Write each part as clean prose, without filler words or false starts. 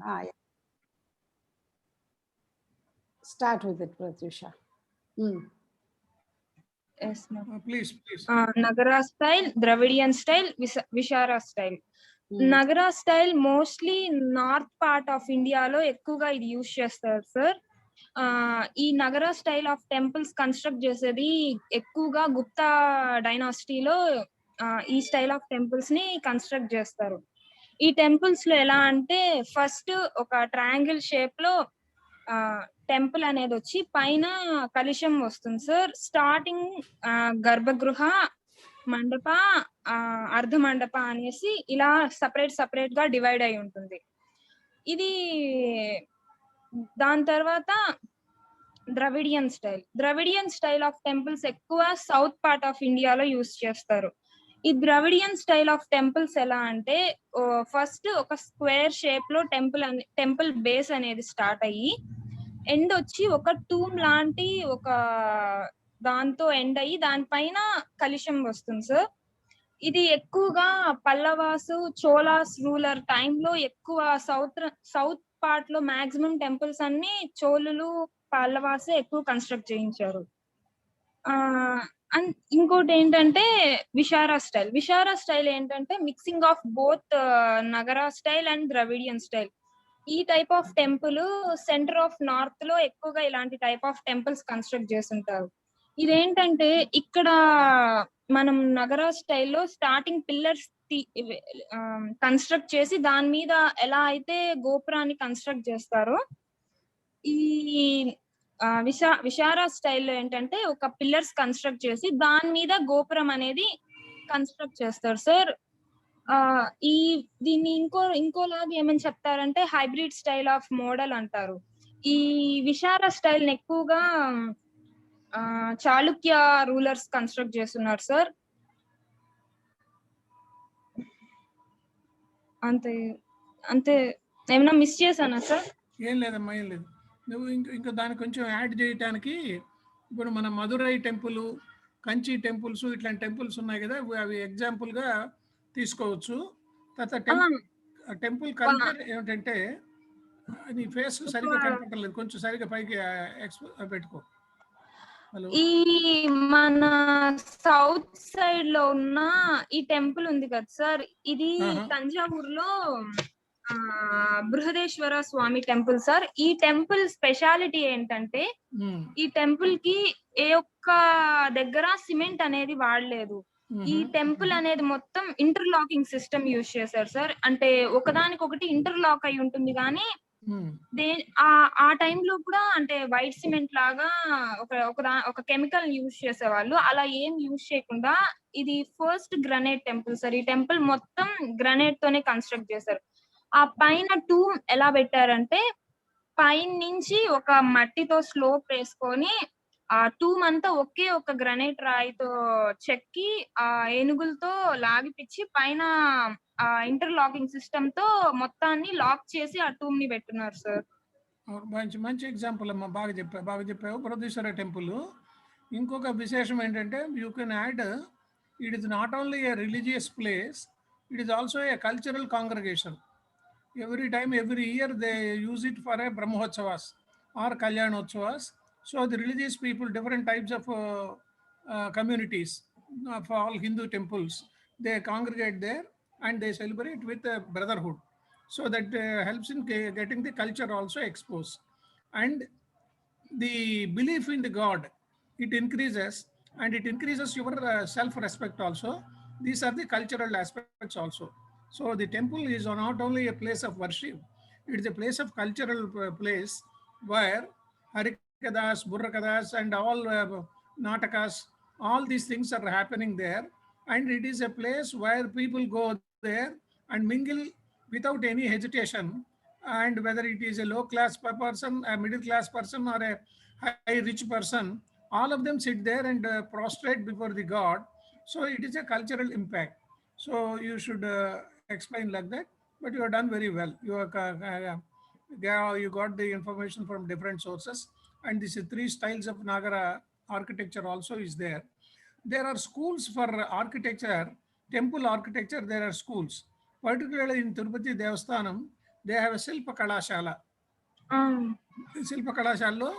Yeah. Start with it, Pratyusha. Yes, ma'am. Please. Nagara style, Dravidian style, Vishara style. Nagara style mostly north part of ఇండియాలో ఎక్కువగా ఇది use చేస్తారు sir. ఈ Nagara style of temples construct చేసేది ఎక్కువగా గుప్తా డైనాసిటీలో ఈ స్టైల్ ఆఫ్ టెంపుల్స్ ని కన్స్ట్రక్ట్ చేస్తారు. ఈ టెంపుల్స్ లో ఎలా అంటే ఫస్ట్ ఒక ట్రయాంగిల్ షేప్ లో టెంపుల్ అనేది వచ్చి పైన కలశం వస్తుంది సార్. స్టార్టింగ్ గర్భగృహ, మండప, అర్ధ మండప అనేసి ఇలా సపరేట్ గా డివైడ్ అయి ఉంటుంది. ఇది దాని తర్వాత ద్రవిడియన్ స్టైల్ ఆఫ్ టెంపుల్స్ ఎక్కువ సౌత్ పార్ట్ ఆఫ్ ఇండియాలో యూస్ చేస్తారు. ఈ ద్రవిడియన్ స్టైల్ ఆఫ్ టెంపుల్స్ ఎలా అంటే ఫస్ట్ ఒక స్క్వేర్ షేప్ లో టెంపుల్ బేస్ అనేది స్టార్ట్ అయ్యి ఎండ్ వచ్చి ఒక టూమ్ లాంటి ఒక దాంతో ఎండ్ అయ్యి దానిపైన కలశం వస్తుంది సార్. ఇది ఎక్కువగా పల్లవాసు, చోళాస్ రూలర్ టైంలో ఎక్కువ సౌత్ పార్ట్ లో మాక్సిమం టెంపుల్స్ అన్ని చోళులు, పల్లవాసే ఎక్కువ కన్స్ట్రక్ట్ చేయించారు. అండ్ ఇంకోటి ఏంటంటే విశారా స్టైల్ ఏంటంటే mixing of both Nagara style and Dravidian style. ఈ type of temple centre of north లో ఎక్కువగా ఇలాంటి టైప్ ఆఫ్ టెంపుల్స్ కన్స్ట్రక్ట్ చేస్తుంటారు. ఇదేంటంటే ఇక్కడ మనం నగరా స్టైల్లో స్టార్టింగ్ పిల్లర్స్ కన్స్ట్రక్ట్ చేసి దాని మీద ఎలా అయితే గోపురాన్ని కన్స్ట్రక్ట్ చేస్తారో ఈ విశారా స్టైల్లో ఏంటంటే ఒక పిల్లర్స్ కన్స్ట్రక్ట్ చేసి దాని మీద గోపురం అనేది కన్స్ట్రక్ట్ చేస్తారు సార్. దీన్ని ఇంకోలాగా ఏమని చెప్తారంటే హైబ్రిడ్ స్టైల్ ఆఫ్ మోడల్ అంటారు. ఈ విశారా స్టైల్ ని ఎక్కువగా చాళుక్య రూలర్స్ కన్స్ట్రక్ట్ చేస్తున్నారు సార్. అంతే ఏమైనా మిస్ చేశానా సార్? ఏం లేదమ్మా, ఏం లేదు. నువ్వు ఇంకా దాన్ని కొంచెం యాడ్ చేయడానికి ఇప్పుడు మన మధురై టెంపుల్, కంచి టెంపుల్స్ ఇట్లాంటి టెంపుల్స్ ఉన్నాయి కదా, అవి ఎగ్జాంపుల్గా తీసుకోవచ్చు. తర్వాత టెంపుల్ కల్చర్ ఏమిటంటే నీ ఫేస్ సరిగ్గా కనపడలేదు, కొంచెం సరిగ్గా పైకి పెట్టుకో. ఈ మన సౌత్ సైడ్ లో ఉన్న ఈ టెంపుల్ ఉంది కదా సార్, ఇది తంజావూరులో బృహదేశ్వర స్వామి టెంపుల్ సార్. ఈ టెంపుల్ స్పెషాలిటీ ఏంటంటే ఈ టెంపుల్ కి ఏ ఒక్క దగ్గర సిమెంట్ అనేది వాడలేదు. ఈ టెంపుల్ అనేది మొత్తం ఇంటర్లాకింగ్ సిస్టమ్ యూజ్ చేశారు సార్. అంటే ఒకదానికొకటి ఇంటర్లాక్ అయి ఉంటుంది కానీ ఆ టైంలో కూడా అంటే వైట్ సిమెంట్ లాగా ఒక కెమికల్ యూజ్ చేసేవాళ్ళు. అలా ఏం యూజ్ చేయకుండా ఇది ఫస్ట్ గ్రనైట్ టెంపుల్ సార్. ఈ టెంపుల్ మొత్తం గ్రనైట్ తోనే కన్స్ట్రక్ట్ చేశారు. ఆ పైన టూమ్ ఎలా పెట్టారంటే పైన నుంచి ఒక మట్టితో స్లోప్ వేసుకొని ఆ టూమ్ అంతా ఒకే ఒక గ్రనైట్ రాయితో చెక్కి ఆ ఏనుగులతో లాగిపిచ్చి పైన ఆ ఇంటర్లాకింగ్ సిస్టమ్ తో మొత్తాన్ని లాక్ చేసి ఆ టూమ్ ని పెట్టున్నారు సార్. మంచి ఎగ్జాంపుల్ అమ్మా, బాగా చెప్పావు. బృహదీశ్వర టెంపుల్ ఇంకొక విశేషం ఏంటంటే you can add it is not only A religious place, it is also A cultural congregation. every year they use it for a brahmotsavas or kalyanotsavas. So the religious people, different types of communities of all Hindu temples, they congregate there and they celebrate with brotherhood. So that helps in getting the culture also exposed. And the belief in the God, it increases, and it increases your self-respect also. These are the cultural aspects also. So the temple is not only a place of worship, it is a place of cultural place where Harikadas, Burrakadas and all Natakas, all these things are happening there. And it is a place where people go there and mingle without any hesitation. And whether it is a low class person, a middle class person or a high rich person, all of them sit there and prostrate before the God. So it is a cultural impact. So you should explain like that, but you have done very well. You got the information from different sources, and these 3 styles of Nagara architecture also is there. There are schools for architecture, temple architecture. There are schools, particularly in Tirupati Devasthanam. They have a Shilpa Kalashala. Ah. శిల్ప కళాశాలలో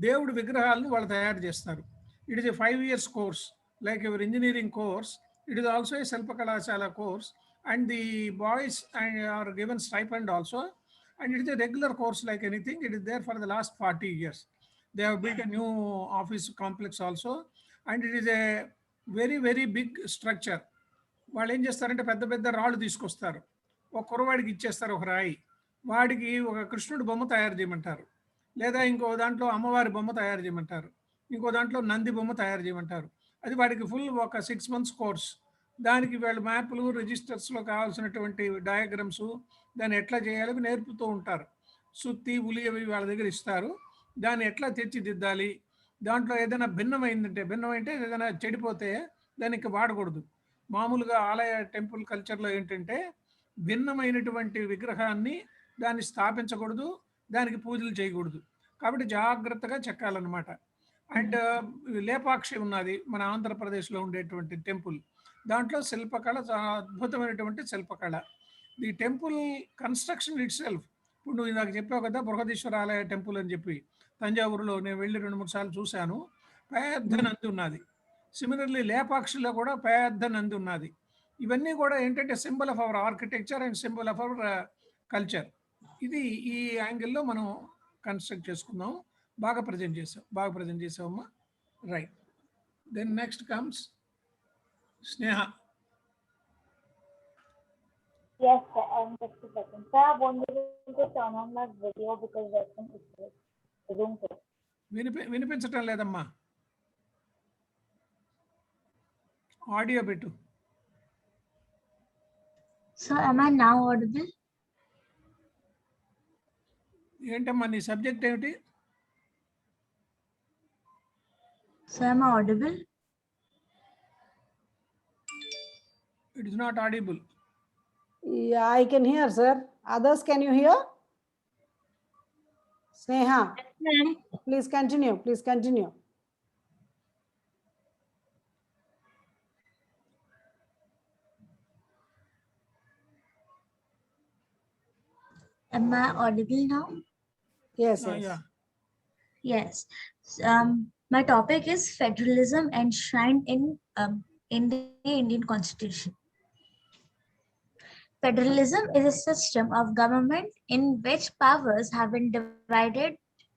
దేవుడి విగ్రహాలను వాళ్ళు తయారు చేస్తారు. It is a 5 years course like your engineering course. It is also a Shilpa Kalashala course and the boys are given stipend also and it is a regular course like anything. It is there for the last 40 years. They have built a new office complex also and it is a very very big structure. వాళ్ళు ఏం చేస్తారంటే పెద్ద పెద్ద రాళ్ళు తీసుకొస్తారు, ఒక కుర్రవాడికి ఇచ్చేస్తారు ఒక రాయి, వాడికి ఒక కృష్ణుడి బొమ్మ తయారు చేయమంటారు, లేదా ఇంకో దాంట్లో అమ్మవారి బొమ్మ తయారు చేయమంటారు, ఇంకో దాంట్లో నంది బొమ్మ తయారు చేయమంటారు. అది వాడికి ఫుల్ ఒక 6 months కోర్స్. దానికి వీళ్ళు మ్యాప్లు రిజిస్టర్స్లో కావాల్సినటువంటి డయాగ్రామ్స్ దాన్ని ఎట్లా చేయాలో నేర్పుతూ ఉంటారు. సుత్తి ఉలి అవి వాళ్ళ దగ్గర ఇస్తారు. దాన్ని ఎట్లా తెచ్చిదిద్దాలి, దాంట్లో ఏదైనా భిన్నమైందంటే ఏదైనా చెడిపోతే దానికి వాడకూడదు. మామూలుగా ఆలయ టెంపుల్ కల్చర్లో ఏంటంటే భిన్నమైనటువంటి విగ్రహాన్ని దాన్ని స్థాపించకూడదు, దానికి పూజలు చేయకూడదు. కాబట్టి జాగ్రత్తగా చెక్కాలన్నమాట. అండ్ లేపాక్షి ఉన్నది మన ఆంధ్రప్రదేశ్లో ఉండేటువంటి టెంపుల్. దాంట్లో శిల్పకళ చాలా అద్భుతమైనటువంటి శిల్పకళ. The temple construction it self, ఇప్పుడు నువ్వు ఇందాక చెప్పావు కదా బృహదీశ్వర ఆలయ టెంపుల్ అని చెప్పి, తంజావూరులో నేను వెళ్ళి 2-3 సార్లు చూశాను. పెద్ద నంది ఉన్నది. సిమిలర్లీ లేపాక్షిలో కూడా పెద్ద నంది ఉన్నది. ఇవన్నీ కూడా ఏంటంటే symbol of our architecture and symbol of our culture. ఇది ఈ యాంగిల్లో మనం కన్స్ట్రక్ట్ చేసుకుందాం. బాగా ప్రజెంట్ చేసావమ్మా. Right. Then next comes Sneha. Yes, sir. Just a second. Sir, I wanted to turn on my video because there's some issues. వినిపించటం లేదమ్మా. Audio పెట్టు. So, am I now audible? ఏంటమ్మా నీ సబ్జెక్ట్ ఏమిటి? So, am I audible? It is not audible. Yeah, I can hear, sir. Others, can you hear? Sneha, Ma'am. please continue. Am I audible now? Yes, Yeah. yes. Yes. My topic is federalism enshrined in the Indian Constitution. Federalism is a system of government in which powers have been divided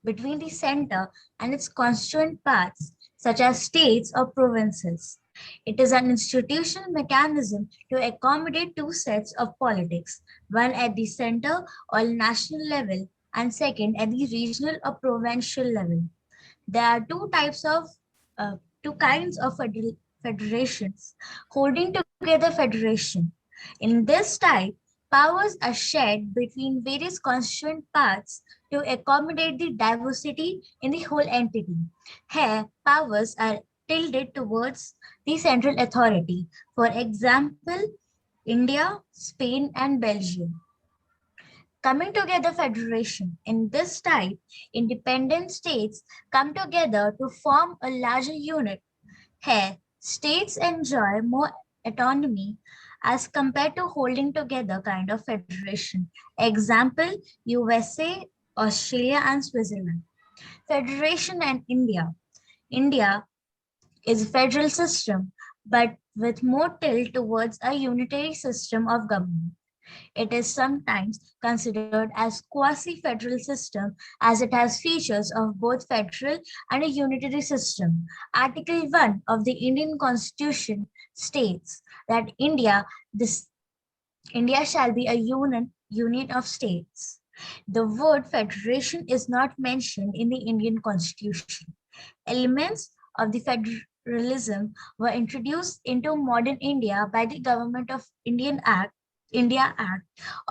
between the center and its constituent parts, such as states or provinces. It is an institutional mechanism to accommodate two sets of politics, one at the center or national level, and second at the regional or provincial level. There are two kinds of federations: holding together federation. In this type, powers are shared between various constituent parts to accommodate the diversity in the whole entity. Here, powers are tilted towards the central authority. For example, India, Spain, and Belgium. Coming together federation. In this type, independent states come together to form a larger unit. Here, states enjoy more autonomy as compared to holding together kind of federation. Example, USA, Australia, and Switzerland. Federation and India. India is a federal system, but with more tilt towards a unitary system of government. It is sometimes considered as quasi-federal system as it has features of both federal and a unitary system. Article 1 of the Indian Constitution states that India shall be a union of states. The word federation is not mentioned in the Indian Constitution. Elements of the federalism were introduced into modern India by the Government of India Act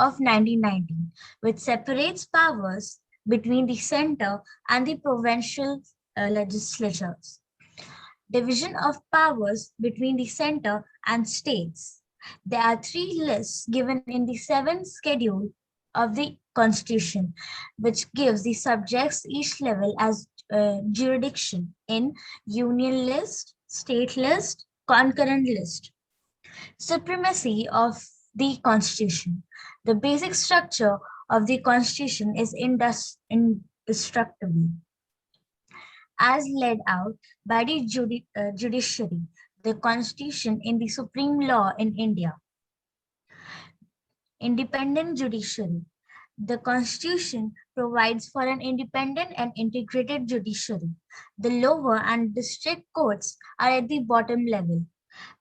of 1919, which separates powers between the center and the provincial legislatures. Division of powers between the center and states. There are 3 lists given in the 7th schedule of the Constitution, which gives the subjects each level as jurisdiction in union list, state list, concurrent list. Supremacy of the Constitution. The basic structure of the Constitution is indestructible. As laid out by the judiciary, the Constitution is the supreme law in India. Independent judiciary. The Constitution provides for an independent and integrated judiciary. The lower and district courts are at the bottom level.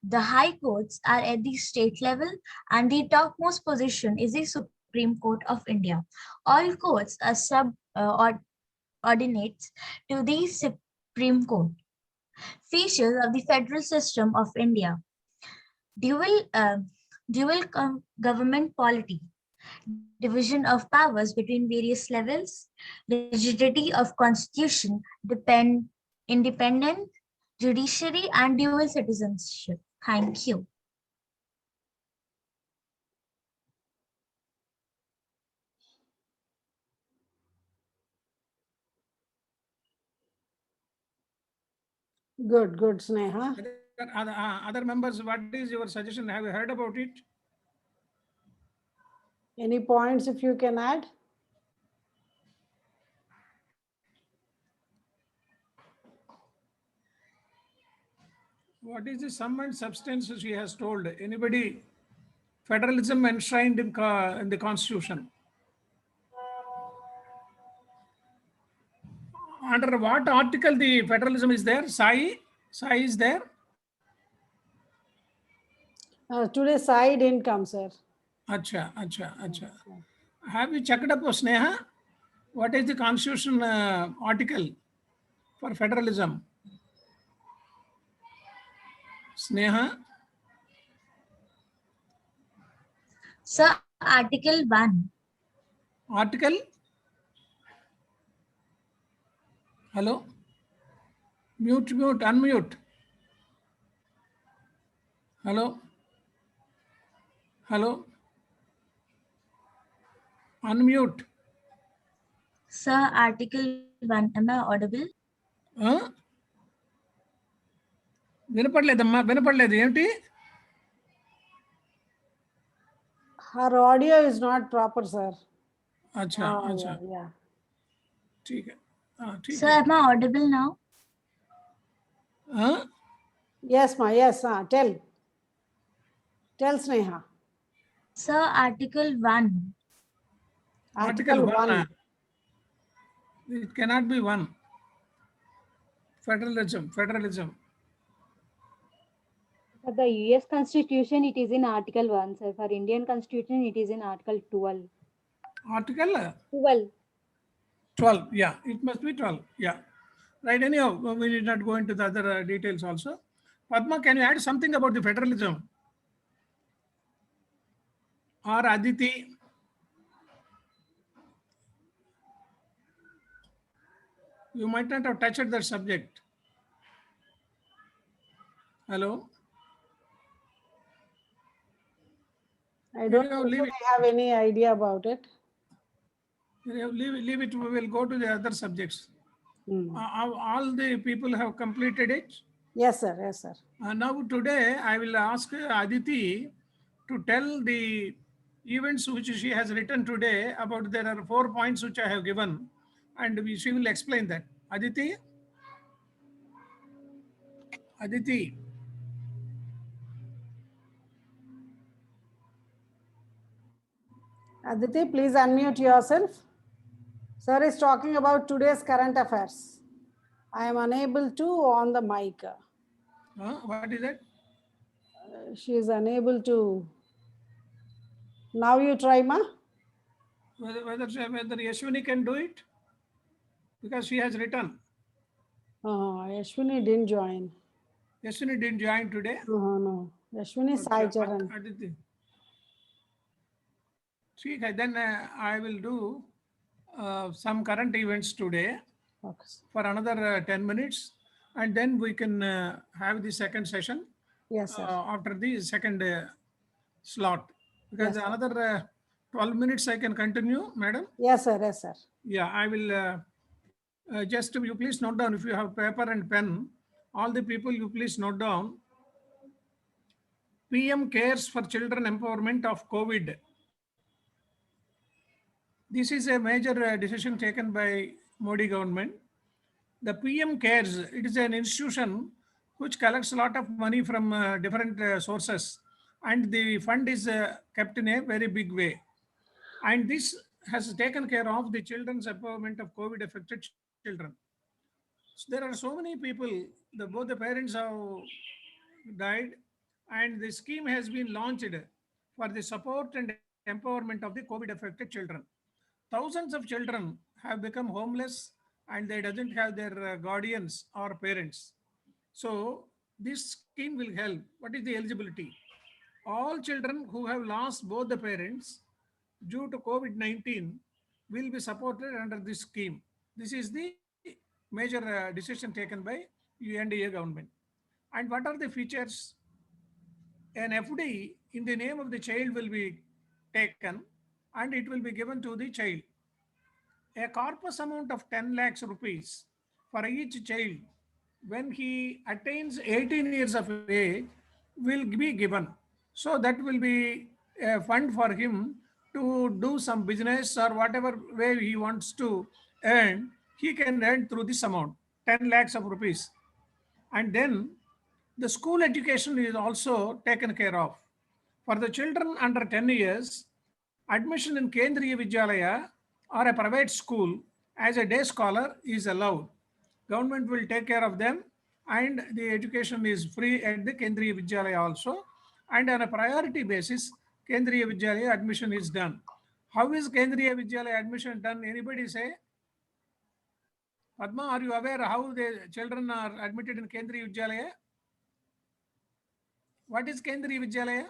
The high courts are at the state level, and the topmost position is the Supreme Court of India. All courts are subordinates to the Supreme Court. Features of the federal system of India. Dual government polity, division of powers between various levels, rigidity of constitution, independent judiciary, and dual citizenship. Thank you. Good, good, Sneha. Other members, what is your suggestion? Have you heard about it? Any points if you can add? What is the sum and substance she has told? Anybody? Federalism enshrined in the Constitution. Under what article the federalism is there? Sai is there? Today Sai didn't come, sir. Acha. Have you checked up, Sneha? What is the Constitution article for federalism? Sneha? Sir, Article 1. Article? Hello? Mute, unmute. Hello? Unmute. Sir, Article 1. Am I audible? వినపడలేదమ్మా, వినపడలేదు ఏంటి? Her audio is not proper, sir. अच्छा. Yeah. ठीक है. Sir, am I audible now? Yes, ma. Yes, tell Sneha. Sir, Article 1. Article 1. It cannot be 1. Federalism. For the US Constitution, it is in Article 1, sir. For Indian Constitution, it is in Article 12. Article 12. Yeah, it must be 12. Yeah. Right, anyhow, we did not go into the other details also. Padma, can you add something about the federalism? Or Aditi? You might not have touched that subject. Hello? I don't Yeah, think leave I have any idea about it. Leave it. We will go to the other subjects. All the people have completed it. Yes, sir. Now today I will ask Aditi to tell the events which she has written today about. There are 4 points which I have given, and she will explain that. Aditi, please unmute yourself. Sir is talking about today's current affairs. I am unable to on the mic. what is it? She is unable to. Now you try, ma. Whether Yashwini can do it, because she has written. Yashwini didn't join. Yashwini didn't join today. No. Yashwini Sai Charan. Aditi. Then I will do some current events today. Okay. For another 10 minutes, and then we can have the second session. Yes, sir. After the second slot, because Yes, another 12 minutes I can continue, madam. Yes, sir. Yeah, I will just, you please note down, if you have paper and pen, all the people, you please note down. PM cares for children empowerment of COVID. This is a major decision taken by Modi government. The PM Cares, it is an institution which collects a lot of money from different sources, and the fund is kept in a very big way. And this has taken care of the children's empowerment of COVID affected children. So there are so many people, both the parents have died, and the scheme has been launched for the support and empowerment of the COVID affected children. Thousands of children have become homeless and they doesn't have their guardians or parents. So this scheme will help. What is the eligibility? All children who have lost both the parents due to COVID-19 will be supported under this scheme. This is the major decision taken by UNDA government. And what are the features? An FD in the name of the child will be taken and it will be given to the child. A corpus amount of 10 lakhs rupees for each child when he attains 18 years of age will be given. So that will be a fund for him to do some business or whatever way he wants to earn, he can earn through this amount, 10 lakhs of rupees. And then the school education is also taken care of. For the children under 10 years, admission in Kendriya Vidyalaya or a private school as a day scholar is allowed. Government will take care of them and the education is free at the Kendriya Vidyalaya also. And on a priority basis, Kendriya Vidyalaya admission is done. How is Kendriya Vidyalaya admission done? Anybody say? Padma, are you aware how the children are admitted in Kendriya Vidyalaya? What is Kendriya Vidyalaya?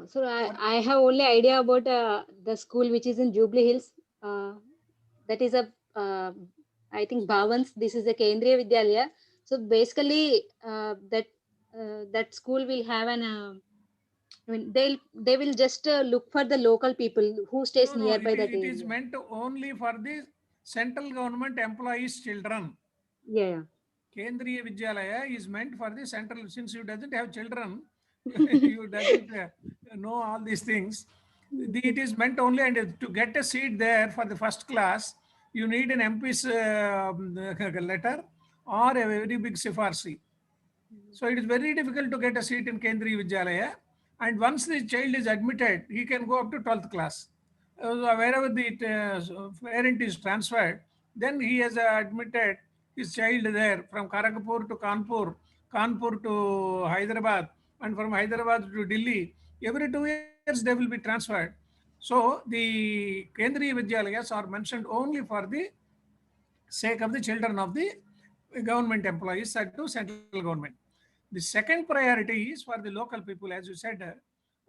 So I have only idea about the school which is in Jubilee Hills. That is a I think Bhavans. This is a Kendriya Vidyalaya. So basically, that school will have an. I mean, they will just look for the local people who stays nearby that it area. is meant only for the central government employees' children. Yeah. Kendriya Vidyalaya is meant for the central. Since you doesn't have children, you doesn't know all these things. It is meant only, and to get a seat there for the first class, you need an MP's letter or a very big sifarsi. So it is very difficult to get a seat in Kendriya Vidyalaya. And once the child is admitted, he can go up to 12th class. Wherever the parent is transferred, then he has admitted his child there from Kharagpur to Kanpur, Kanpur to Hyderabad, and from Hyderabad to Delhi. Every 2 years they will be transferred. So the Kendriya Vidyalayas are mentioned only for the sake of the children of the government employees to central government. The second priority is for the local people. As you said,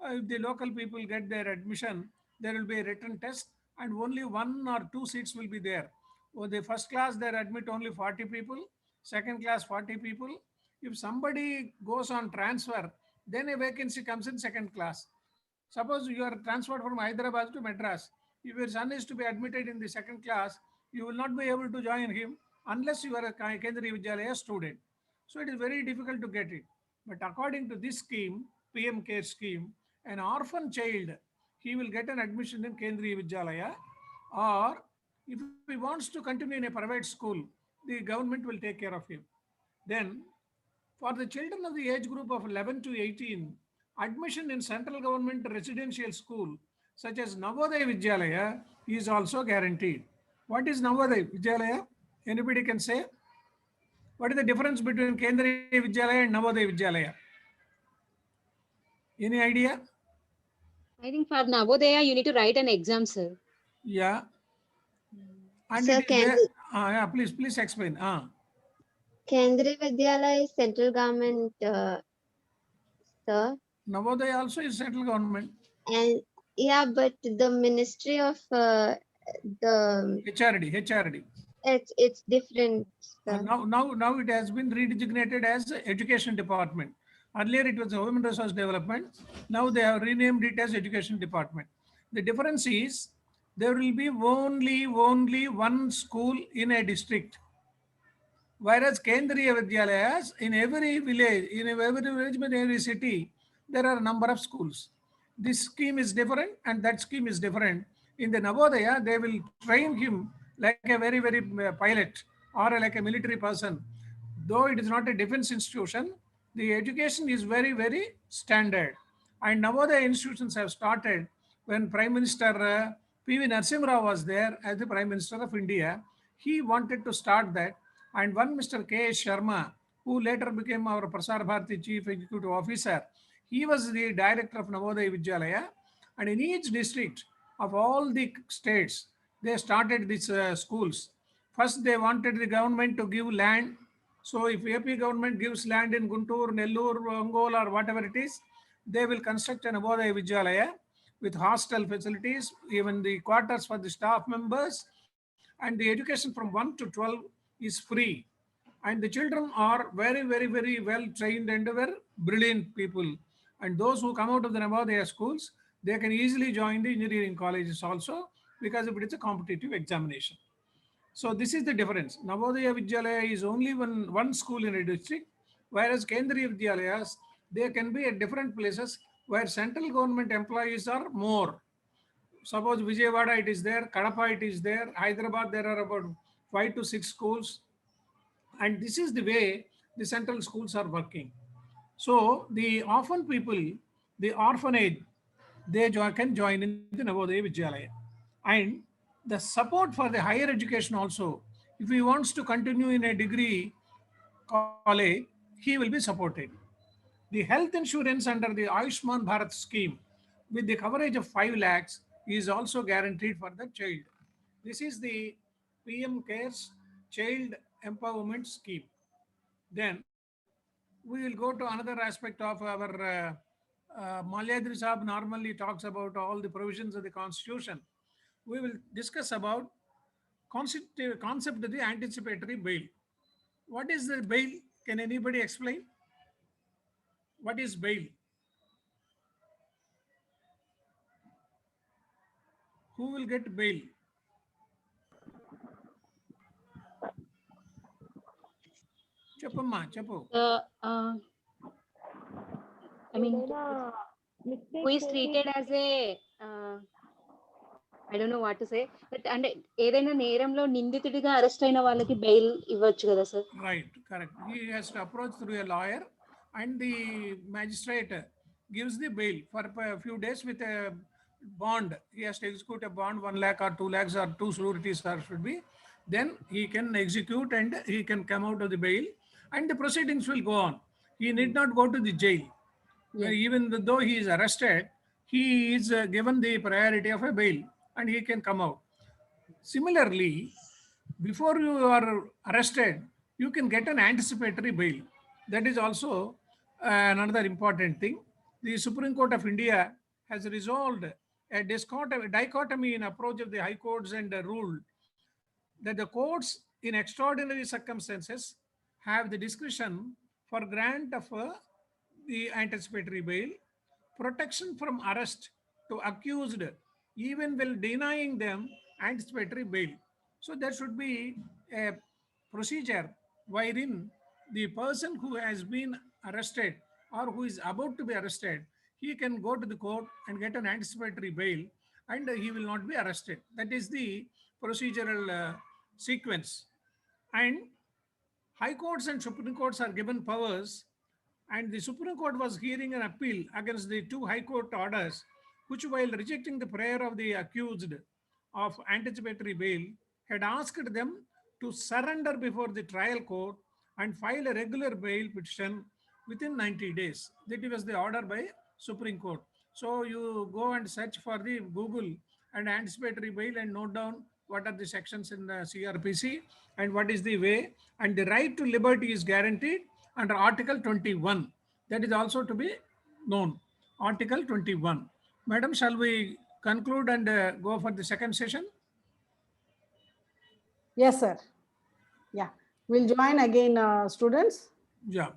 if the local people get their admission, there will be a written test and only 1 or 2 seats will be there. For the first class, they admit only 40 people, second class 40 people. If somebody goes on transfer, then a vacancy comes in second class. Suppose you are transferred from Hyderabad to Madras. If your son is to be admitted in the second class, you will not be able to join him unless you are a Kendriya Vidyalaya student. So it is very difficult to get it. But according to this scheme, PM Care scheme, an orphan child, he will get an admission in Kendriya Vidyalaya, or if he wants to continue in a private school, the government will take care of him. Then for the children of the age group of 11 to 18, admission in central government residential school such as Navodaya Vidyalaya is also guaranteed. What is Navodaya Vidyalaya? Anybody can say? What is the difference between Kendriya Vidyalaya and Navodaya Vidyalaya? Any idea? I think for Navodaya, you need to write an exam, sir. Yeah. And Sir, it is there. Yeah, please explain. Kendriya Vidyalaya is central government, sir. Navodaya also is central government. And yeah, but the Ministry of the HRD. It's different, sir. Now it has been redesignated as Education Department. Earlier it was Human Resource Development. Now they have renamed it as Education Department. The difference is there will be only one school in a district. Whereas Kendriya Vidyalayas, in every village, in every city, there are a number of schools. this scheme is different and that scheme is different. In the Navodaya, they will train him like a very, very pilot or like a military person. Though it is not a defense institution, the education is very, very standard. And Navodaya institutions have started when Prime Minister P.V. Narasimha Rao was there as the Prime Minister of India. He wanted to start that. And one Mr. K.S. Sharma, who later became our Prasar Bharati Chief Executive Officer, he was the director of Navodaya Vidyalaya. And in each district of all the states, they started these schools. First, they wanted the government to give land. So if AP government gives land in Guntur, Nellore, Ongole, or whatever it is, they will construct a Navodaya Vidyalaya with hostel facilities, even the quarters for the staff members, and the education from 1 to 12 is free. And the children are very, very, very well trained and very brilliant people. And those who come out of the Navodaya schools, they can easily join the engineering colleges also, because it is a competitive examination. So this is the difference. Navodaya Vidyalaya is only one school in a district, whereas Kendriya Vidyalayas, they can be at different places where central government employees are more. Suppose Vijayawada it is there, Kadapa it is there, Hyderabad there are about 5 to 6 schools. And this is the way the central schools are working. So the orphan people, the orphanage, they can join in the Navodaya Vidyalaya. And the support for the higher education also, if he wants to continue in a degree college, he will be supported. The health insurance under the Ayushman Bharat scheme with the coverage of 5 lakhs is also guaranteed for the child. This is the PM Cares Child Empowerment Scheme. Then we will go to another aspect of our Malyadri Sahab normally talks about all the provisions of the constitution. We will discuss about concept of the anticipatory bail. What is the bail? Can anybody explain? What is bail? Who will get bail? Chapamma, Chapu. I mean, who is treated as a I don't know what to say, but అంటే ఏదైనా నేరంలో నిందితుడిగా arrest అయిన వాళ్ళకి bail ఇవ్వచ్చు కదా sir? Right, correct. He has to approach through a lawyer and the magistrate gives the bail for a few days with a bond. He has to execute a bond, 1 lakh or 2 lakhs or 2 sureties should be. Then he can execute and he can come out of the bail and the proceedings will go on. He need not go to the jail. Even though he is arrested, he is given the priority of a bail and he can come out. Similarly, before you are arrested, you can get an anticipatory bail. That is also another important thing. The Supreme Court of India has resolved a dichotomy in approach of the high courts and ruled that the courts in extraordinary circumstances have the discretion for grant of the anticipatory bail, protection from arrest to accused, even while denying them anticipatory bail. So there should be a procedure wherein the person who has been arrested or who is about to be arrested, he can go to the court and get an anticipatory bail and he will not be arrested. That is the procedural sequence. And high courts and Supreme Courts are given powers, and the Supreme Court was hearing an appeal against the 2 high court orders, which while rejecting the prayer of the accused of anticipatory bail, had asked them to surrender before the trial court and file a regular bail petition within 90 days. That was the order by Supreme Court. So you go and search for the Google and anticipatory bail and note down what are the sections in the CRPC and what is the way. And the right to liberty is guaranteed under Article 21. That is also to be known. Article 21. Madam, shall we conclude and go for the second session? Yes, sir. Yeah, we'll join again, students. Yeah.